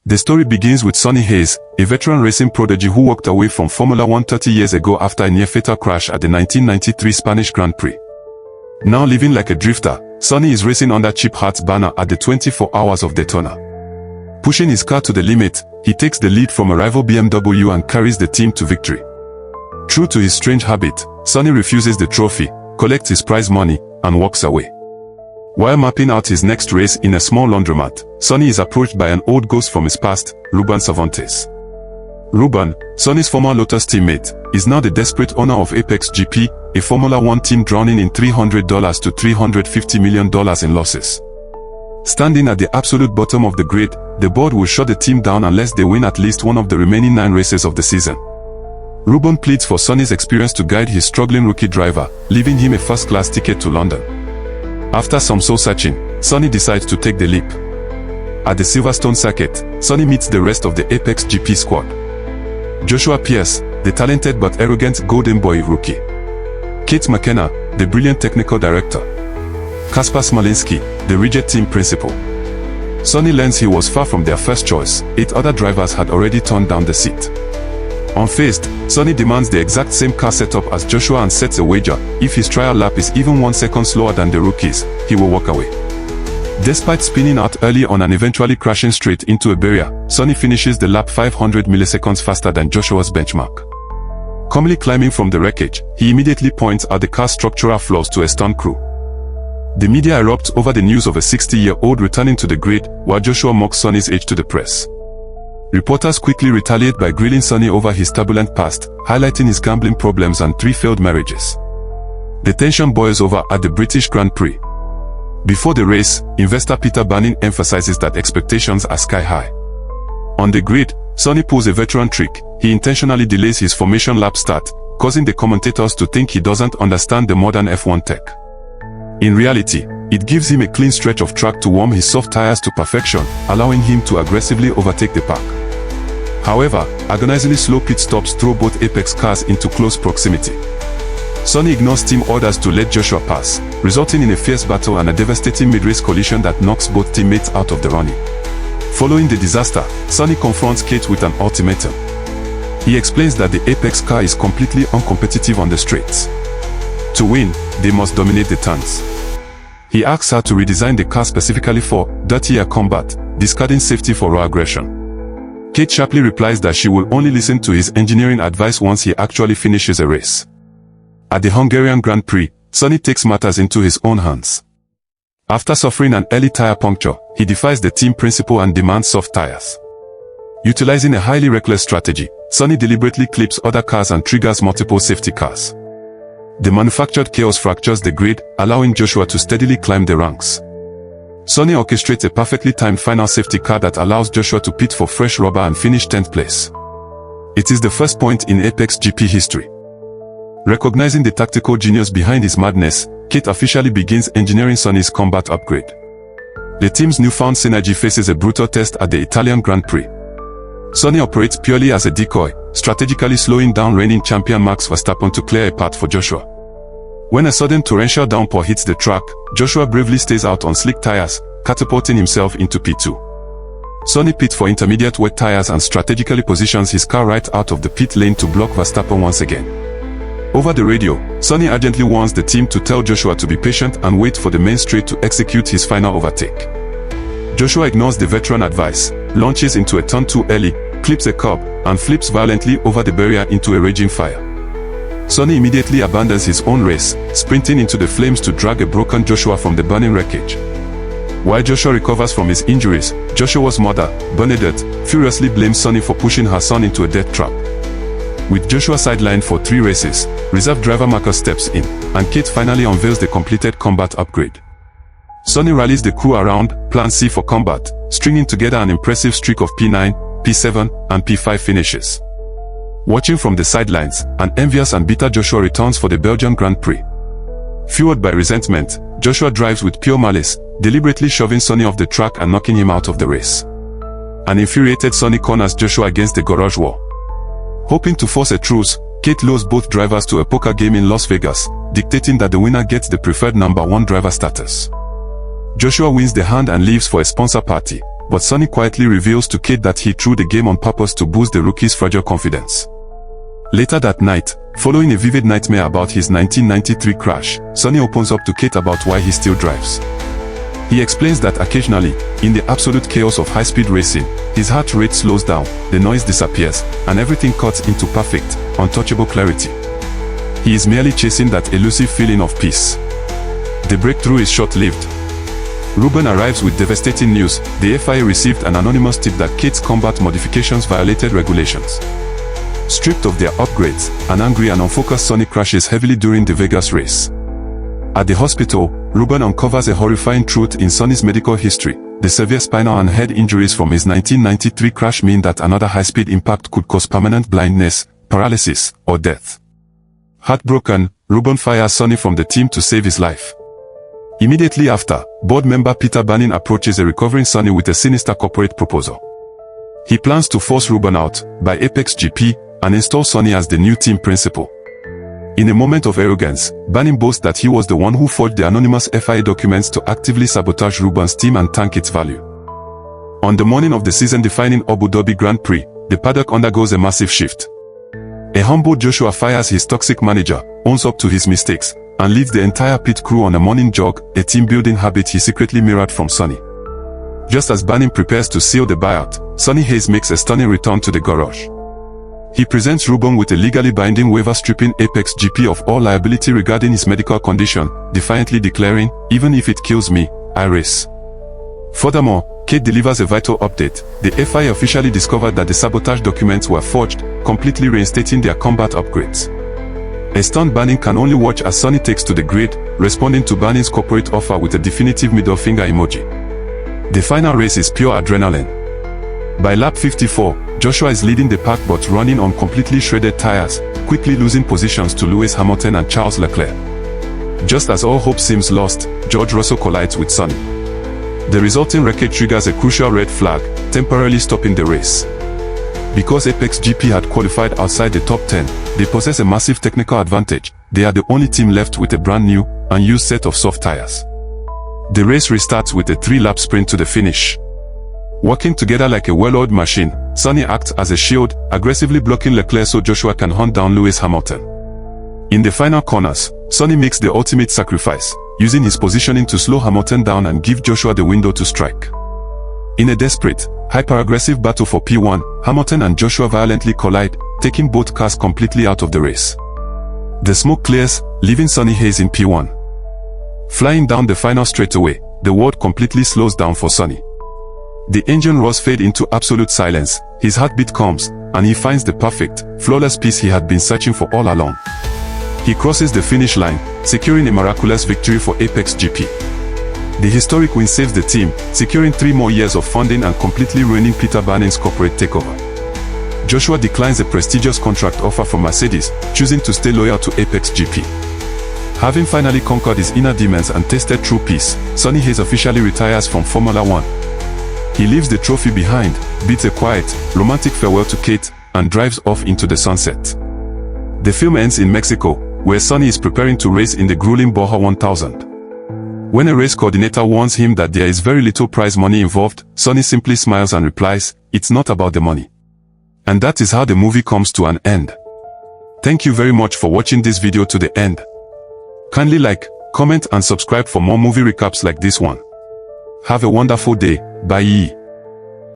The story begins with Sonny Hayes, a veteran racing prodigy who walked away from Formula One 30 years ago after a near-fatal crash at the 1993 Spanish Grand Prix. Now living like a drifter, Sonny is racing under Chip Hart's banner at the 24 Hours of Daytona. Pushing his car to the limit, he takes the lead from a rival BMW and carries the team to victory. True to his strange habit, Sonny refuses the trophy, collects his prize money, and walks away. While mapping out his next race in a small laundromat, Sonny is approached by an old ghost from his past, Ruben Cervantes. Ruben, Sonny's former Lotus teammate, is now the desperate owner of Apex GP, a Formula One team drowning in $300 to $350 million in losses. Standing at the absolute bottom of the grid, the board will shut the team down unless they win at least one of the remaining 9 races of the season. Ruben pleads for Sonny's experience to guide his struggling rookie driver, leaving him a first-class ticket to London. After some soul-searching, Sonny decides to take the leap. At the Silverstone circuit, Sonny meets the rest of the Apex GP squad. Joshua Pierce, the talented but arrogant Golden Boy rookie. Kate McKenna, the brilliant technical director. Kasper Smolinski, the rigid team principal. Sonny learns he was far from their first choice. 8 other drivers had already turned down the seat. Unfazed, Sonny demands the exact same car setup as Joshua and sets a wager: if his trial lap is even 1 second slower than the rookies, he will walk away. Despite spinning out early on and eventually crashing straight into a barrier, Sonny finishes the lap 500 milliseconds faster than Joshua's benchmark. Calmly climbing from the wreckage, he immediately points out the car's structural flaws to a stunt crew. The media erupts over the news of a 60-year-old returning to the grid, while Joshua mocks Sonny's age to the press. Reporters quickly retaliate by grilling Sonny over his turbulent past, highlighting his gambling problems and 3 failed marriages. The tension boils over at the British Grand Prix. Before the race, investor Peter Banning emphasizes that expectations are sky-high. On the grid, Sonny pulls a veteran trick. He intentionally delays his formation lap start, causing the commentators to think he doesn't understand the modern F1 tech. In reality, it gives him a clean stretch of track to warm his soft tires to perfection, allowing him to aggressively overtake the pack. However, agonizingly slow pit stops throw both Apex cars into close proximity. Sonny ignores team orders to let Joshua pass, resulting in a fierce battle and a devastating mid-race collision that knocks both teammates out of the running. Following the disaster, Sonny confronts Kate with an ultimatum. He explains that the Apex car is completely uncompetitive on the straights. To win, they must dominate the turns. He asks her to redesign the car specifically for dirtier combat, discarding safety for raw aggression. Kate sharply replies that she will only listen to his engineering advice once he actually finishes a race. At the Hungarian Grand Prix, Sonny takes matters into his own hands. After suffering an early tire puncture, he defies the team principal and demands soft tires. Utilizing a highly reckless strategy, Sonny deliberately clips other cars and triggers multiple safety cars. The manufactured chaos fractures the grid, allowing Joshua to steadily climb the ranks. Sonny orchestrates a perfectly timed final safety car that allows Joshua to pit for fresh rubber and finish 10th place. It is the first point in Apex GP history. Recognizing the tactical genius behind his madness, Kate officially begins engineering Sonny's combat upgrade. The team's newfound synergy faces a brutal test at the Italian Grand Prix. Sonny operates purely as a decoy, strategically slowing down reigning champion Max Verstappen to clear a path for Joshua. When a sudden torrential downpour hits the track, Joshua bravely stays out on slick tires, catapulting himself into P2. Sonny pits for intermediate wet tires and strategically positions his car right out of the pit lane to block Verstappen once again. Over the radio, Sonny urgently warns the team to tell Joshua to be patient and wait for the main straight to execute his final overtake. Joshua ignores the veteran advice, launches into a turn too early, clips a curb, and flips violently over the barrier into a raging fire. Sonny immediately abandons his own race, sprinting into the flames to drag a broken Joshua from the burning wreckage. While Joshua recovers from his injuries, Joshua's mother, Bernadette, furiously blames Sonny for pushing her son into a death trap. With Joshua sidelined for 3 races, reserve driver Marcus steps in, and Kate finally unveils the completed combat upgrade. Sonny rallies the crew around Plan C for combat, stringing together an impressive streak of P9, P7, and P5 finishes. Watching from the sidelines, an envious and bitter Joshua returns for the Belgian Grand Prix. Fueled by resentment, Joshua drives with pure malice, deliberately shoving Sonny off the track and knocking him out of the race. An infuriated Sonny corners Joshua against the garage wall. Hoping to force a truce, Kate lures both drivers to a poker game in Las Vegas, dictating that the winner gets the preferred #1 driver status. Joshua wins the hand and leaves for a sponsor party, but Sonny quietly reveals to Kate that he threw the game on purpose to boost the rookie's fragile confidence. Later that night, following a vivid nightmare about his 1993 crash, Sonny opens up to Kate about why he still drives. He explains that occasionally, in the absolute chaos of high-speed racing, his heart rate slows down, the noise disappears, and everything cuts into perfect, untouchable clarity. He is merely chasing that elusive feeling of peace. The breakthrough is short-lived. Ruben arrives with devastating news. The FIA received an anonymous tip that Kate's combat modifications violated regulations. Stripped of their upgrades, an angry and unfocused Sonny crashes heavily during the Vegas race. At the hospital, Ruben uncovers a horrifying truth in Sonny's medical history. The severe spinal and head injuries from his 1993 crash mean that another high-speed impact could cause permanent blindness, paralysis, or death. Heartbroken, Ruben fires Sonny from the team to save his life. Immediately after, board member Peter Banning approaches a recovering Sonny with a sinister corporate proposal. He plans to force Ruben out by Apex GP and install Sonny as the new team principal. In a moment of arrogance, Banning boasts that he was the one who forged the anonymous FIA documents to actively sabotage Ruben's team and tank its value. On the morning of the season-defining Abu Dhabi Grand Prix, the paddock undergoes a massive shift. A humble Joshua fires his toxic manager, owns up to his mistakes, and leads the entire pit crew on a morning jog, a team-building habit he secretly mirrored from Sonny. Just as Banning prepares to seal the buyout, Sonny Hayes makes a stunning return to the garage. He presents Ruben with a legally binding waiver stripping Apex GP of all liability regarding his medical condition, defiantly declaring, "Even if it kills me, I race." Furthermore, Kate delivers a vital update. The FIA officially discovered that the sabotage documents were forged, completely reinstating their combat upgrades. A stunned Banning can only watch as Sonny takes to the grid, responding to Banning's corporate offer with a definitive middle finger emoji. The final race is pure adrenaline. By lap 54, Joshua is leading the pack but running on completely shredded tires, quickly losing positions to Lewis Hamilton and Charles Leclerc. Just as all hope seems lost, George Russell collides with Sonny. The resulting wreckage triggers a crucial red flag, temporarily stopping the race. Because Apex GP had qualified outside the top 10, they possess a massive technical advantage. They are the only team left with a brand new, unused set of soft tires. The race restarts with a 3-lap sprint to the finish. Working together like a well-oiled machine, Sonny acts as a shield, aggressively blocking Leclerc so Joshua can hunt down Lewis Hamilton. In the final corners, Sonny makes the ultimate sacrifice, using his positioning to slow Hamilton down and give Joshua the window to strike. In a desperate, hyper-aggressive battle for P1, Hamilton and Joshua violently collide, taking both cars completely out of the race. The smoke clears, leaving Sonny Hayes in P1. Flying down the final straightaway, the world completely slows down for Sonny. The engine roars fade into absolute silence, his heartbeat calms, and he finds the perfect, flawless peace he had been searching for all along. He crosses the finish line, securing a miraculous victory for Apex GP. The historic win saves the team, securing 3 more years of funding and completely ruining Peter Banning's corporate takeover. Joshua declines a prestigious contract offer from Mercedes, choosing to stay loyal to Apex GP. Having finally conquered his inner demons and tasted true peace, Sonny Hayes officially retires from Formula 1. He leaves the trophy behind, bids a quiet, romantic farewell to Kate, and drives off into the sunset. The film ends in Mexico, where Sonny is preparing to race in the grueling Baja 1000. When a race coordinator warns him that there is very little prize money involved, Sonny simply smiles and replies, "It's not about the money." And that is how the movie comes to an end. Thank you very much for watching this video to the end. Kindly like, comment and subscribe for more movie recaps like this one. Have a wonderful day. Bye.